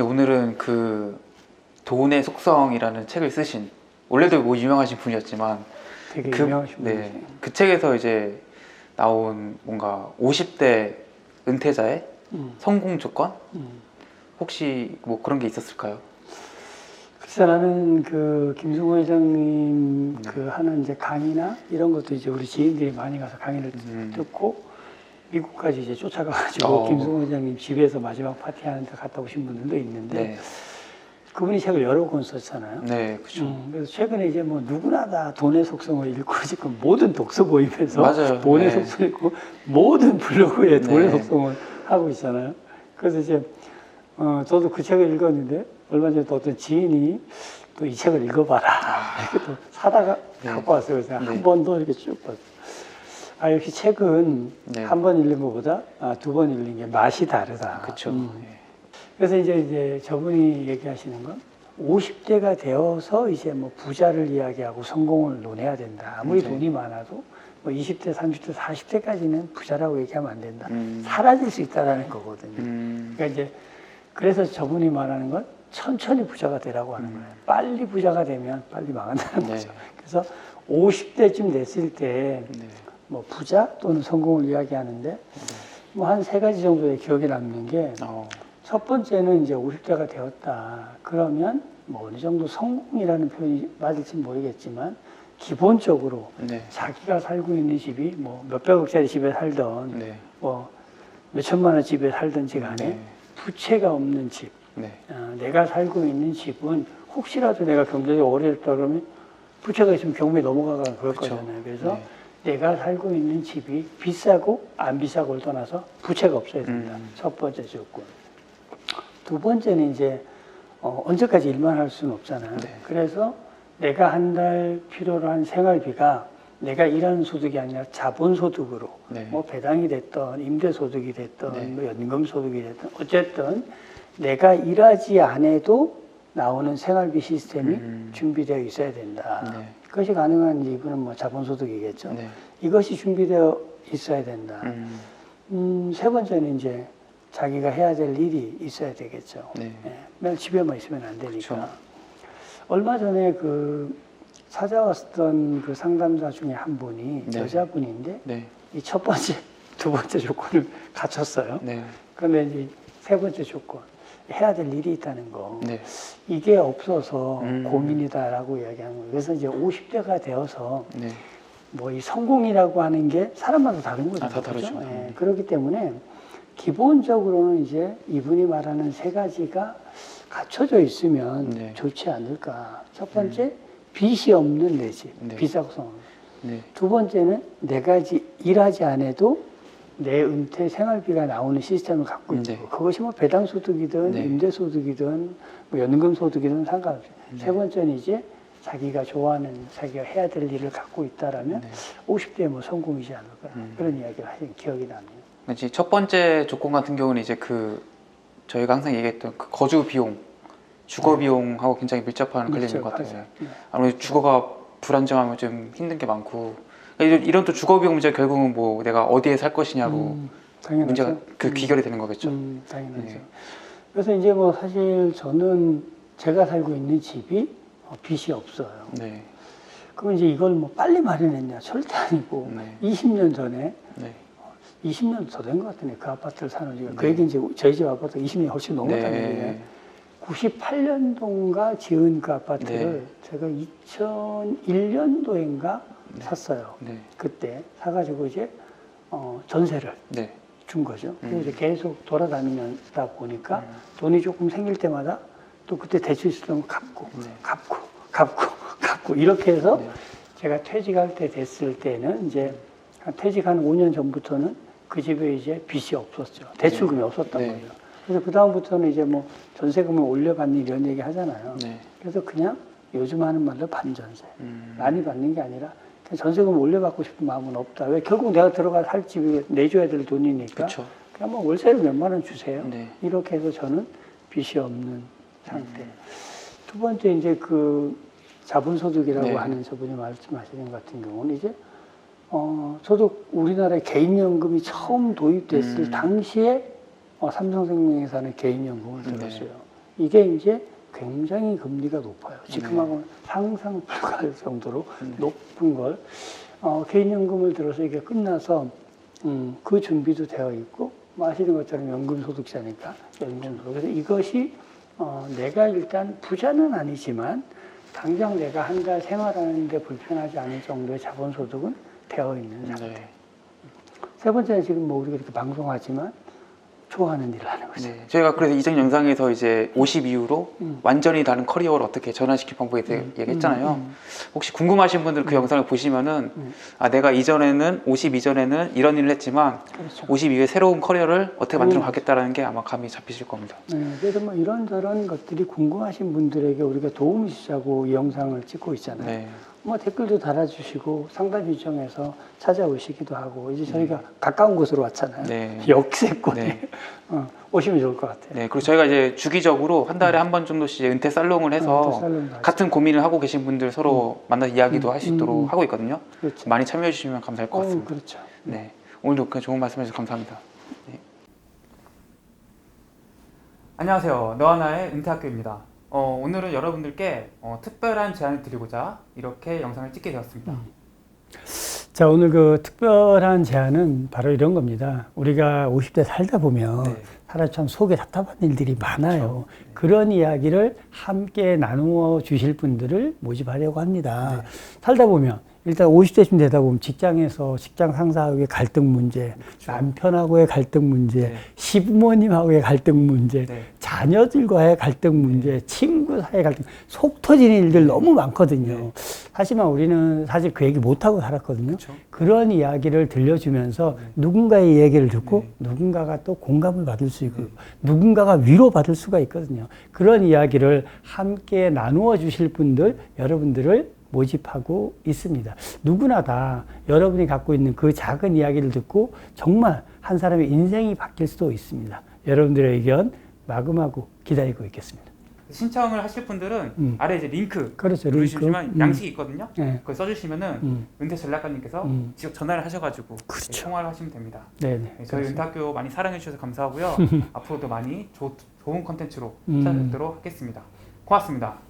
근데 오늘은 그 돈의 속성이라는 책을 쓰신, 원래도 뭐 유명하신 분이었지만 되게 유명하신 분이죠. 그 책에서 이제 나온 뭔가 50대 은퇴자의 성공 조건? 혹시 뭐 그런 게 있었을까요? 글쎄 나는 그 김승호 회장님 그 하는 이제 강의나 이런 것도 이제 우리 지인들이 많이 가서 강의를 듣고 미국까지 이제 쫓아가가지고 김승호 회장님 집에서 마지막 파티 하는데 갔다 오신 분들도 있는데 네. 그분이 책을 여러 권 썼잖아요. 네, 그렇죠. 그래서 최근에 이제 뭐 누구나 다 돈의 속성을 읽고 지금 모든 독서 모임에서 맞아요. 돈의 네. 속성을 읽고 모든 블로그에 돈의 네. 속성을 하고 있잖아요. 그래서 이제 저도 그 책을 읽었는데 얼마 전에 또 어떤 지인이 또 이 책을 읽어봐라 이렇게 또 사다가 갖고 왔어요. 그래서 한 번 더 이렇게 쭉 봤어요. 아 역시 책은 한 번 읽는 것보다 두 번 읽는 게 맛이 다르다. 그렇죠. 그래서 이제 저분이 얘기하시는 건 50대가 되어서 이제 뭐 부자를 이야기하고 성공을 논해야 된다. 아무리 돈이 많아도 뭐 20대, 30대, 40대까지는 부자라고 얘기하면 안 된다. 사라질 수 있다라는 거거든요. 그러니까 이제 그래서 저분이 말하는 건 천천히 부자가 되라고 하는 거예요. 빨리 부자가 되면 빨리 망한다는 거죠. 그래서 50대쯤 됐을 때 뭐 부자 또는 성공을 이야기하는데 뭐 한 세 가지 정도의 기억에 남는 게 첫 번째는 이제 50대가 되었다. 그러면 뭐 어느 정도 성공이라는 표현이 맞을지 모르겠지만 기본적으로 자기가 살고 있는 집이 뭐 몇백억짜리 집에 살던 뭐 몇천만 원 집에 살든지 간에 부채가 없는 집. 내가 살고 있는 집은 혹시라도 내가 경제적으로 어려웠다 그러면 부채가 있으면 경매에 넘어가거나 그럴 거잖아요. 그래서 내가 살고 있는 집이 비싸고 안 비싸고를 떠나서 부채가 없어야 된다. 첫 번째 조건. 두 번째는 이제 언제까지 일만 할 수는 없잖아요. 그래서 내가 한 달 필요로 한 생활비가 내가 일하는 소득이 아니라 자본소득으로 뭐 배당이 됐던 임대소득이 됐던 뭐 연금소득이 됐던 어쨌든 내가 일하지 않아도 나오는 생활비 시스템이 준비되어 있어야 된다. 그것이 가능한 이분은 뭐 자본소득이겠죠. 이것이 준비되어 있어야 된다. 세 번째는 이제 자기가 해야 될 일이 있어야 되겠죠. 맨날 집에만 있으면 안 되니까. 얼마 전에 그 찾아왔던 그 상담자 중에 한 분이 여자분인데 이 첫 번째, 두 번째 조건을 갖췄어요. 그런데 이제 세 번째 조건. 해야 될 일이 있다는 거. 이게 없어서 고민이다라고 이야기하는 거예요. 그래서 이제 50대가 되어서 뭐 이 성공이라고 하는 게 사람마다 다른 거죠. 다 다르죠. 그렇기 때문에 기본적으로는 이제 이분이 말하는 세 가지가 갖춰져 있으면 좋지 않을까. 첫 번째, 빚이 없는 내 집, 비싸고 성. 두 번째는 내가 일하지 않아도 내 은퇴 생활비가 나오는 시스템을 갖고 있고 그것이 뭐 배당소득이든 임대소득이든 뭐 연금소득이든 상관없어요. 세 번째는 이제 자기가 좋아하는 자기가 해야 될 일을 갖고 있다라면 50대에 뭐 성공이지 않을까 그런 이야기를 하신 기억이 나네요. 이제 첫 번째 조건 같은 경우는 이제 그 저희가 항상 얘기했던 그 거주 비용, 주거 비용하고 굉장히 밀접한 관련인 것 같아요. 아무래도 주거가 불안정하면 좀 힘든 게 많고 이런 또 주거 비용 문제 결국은 뭐 내가 어디에 살 것이냐로 문제가 그 귀결이 되는 거겠죠. 당연하죠. 그래서 이제 뭐 사실 저는 제가 살고 있는 집이 빚이 없어요. 그럼 이제 이걸 뭐 빨리 마련했냐? 절대 아니고 20년 전에 20년 더 된 것 같으네. 그 아파트를 사는 지가. 그 얘기 이제 저희 집 아파트가 20년이 훨씬 넘었다는 얘기예요. 98년도인가 지은 그 아파트를 제가 2001년도인가 샀어요. 그때 사가지고 이제 전세를 준 거죠. 그래서 이제 계속 돌아다니다 보니까 돈이 조금 생길 때마다 또 그때 대출 있었던 거 갚고 이렇게 해서 제가 퇴직할 때 됐을 때는 이제 퇴직한 5년 전부터는 그 집에 이제 빚이 없었죠. 대출금이 없었던 거예요. 그래서 그 다음부터는 이제 뭐 전세금을 올려받는 이런 얘기 하잖아요. 그래서 그냥 요즘 하는 말로 반전세. 많이 받는 게 아니라 그냥 전세금 올려받고 싶은 마음은 없다. 왜 결국 내가 들어가 살 집이 내줘야 될 돈이니까. 그냥 뭐 월세를 몇만 원 주세요. 이렇게 해서 저는 빚이 없는 상태. 두 번째 이제 그 자본소득이라고 하는 저분이 말씀하시는 것 같은 경우는 이제 저도 우리나라에 개인연금이 처음 도입됐을 당시에 삼성생명에서는 개인연금을 들었어요. 이게 이제 굉장히 금리가 높아요. 지금하고는 상상 불가할 정도로 높은 걸 개인연금을 들어서 이게 끝나서 그 준비도 되어 있고 뭐 아시는 것처럼 연금소득자니까 연금소득. 그래서 이것이 내가 일단 부자는 아니지만 당장 내가 한 달 생활하는데 불편하지 않을 정도의 자본소득은 되어 있는 상태. 네. 세 번째는 지금 뭐 우리가 이렇게 방송하지만 좋아하는 일을 하는 거죠. 네. 저희가 그래서 이전 영상에서 이제 50 이후로 완전히 다른 커리어를 어떻게 전환시킬 방법에 대해 얘기했잖아요. 혹시 궁금하신 분들 그 영상을 보시면은 아 내가 이전에는 50 이전에는 이런 일을 했지만 그렇죠. 50 이후에 새로운 커리어를 어떻게 만들어 가겠다라는 게 아마 감이 잡히실 겁니다. 그래서 뭐 이런저런 것들이 궁금하신 분들에게 우리가 도움을 주자고 이 영상을 찍고 있잖아요. 네. 뭐 댓글도 달아주시고 상담 요청해서 찾아오시기도 하고 이제 저희가 가까운 곳으로 왔잖아요. 네. 역세권에 네. 오시면 좋을 것 같아요. 네, 그리고 저희가 이제 주기적으로 한 달에 한 번 정도씩 은퇴 살롱을 해서 살롱도 하시고. 같은 고민을 하고 계신 분들 서로 만나서 이야기도 할 수 있도록 하고 있거든요. 그렇죠. 많이 참여해 주시면 감사할 것 같습니다. 그렇죠. 네, 오늘도 그냥 좋은 말씀 해주셔서 감사합니다. 네. 안녕하세요. 너하나의 은퇴학교입니다. 오늘은 여러분들께 특별한 제안을 드리고자 이렇게 영상을 찍게 되었습니다. 자, 오늘 그 특별한 제안은 바로 이런 겁니다. 우리가 50대 살다 보면 네. 사람 참 속에 답답한 일들이 많아요. 그런 이야기를 함께 나누어 주실 분들을 모집하려고 합니다. 살다 보면 일단 50대쯤 되다 보면 직장에서 직장 상사하고의 갈등 문제, 남편하고의 갈등 문제, 시부모님하고의 갈등 문제, 자녀들과의 갈등 문제, 친구 사이의 갈등, 속 터지는 일들 너무 많거든요. 하지만 우리는 사실 그 얘기 못하고 살았거든요. 그런 이야기를 들려주면서 누군가의 얘기를 듣고 누군가가 또 공감을 받을 수 있고 누군가가 위로받을 수가 있거든요. 그런 이야기를 함께 나누어 주실 분들, 여러분들을 모집하고 있습니다. 누구나 다 여러분이 갖고 있는 그 작은 이야기를 듣고 정말 한 사람의 인생이 바뀔 수도 있습니다. 여러분들의 의견 마구마구 기다리고 있겠습니다. 신청을 하실 분들은 아래 이제 링크 그렇죠, 누르시면 링크. 양식이 있거든요. 네. 그걸 써주시면은 은퇴 전략가님께서 직접 전화를 하셔가지고 그렇죠. 통화를 하시면 됩니다. 네네. 네, 저희 은퇴학교 많이 사랑해 주셔서 감사하고요. 앞으로도 많이 좋은 컨텐츠로 찾아뵙도록 하겠습니다. 고맙습니다.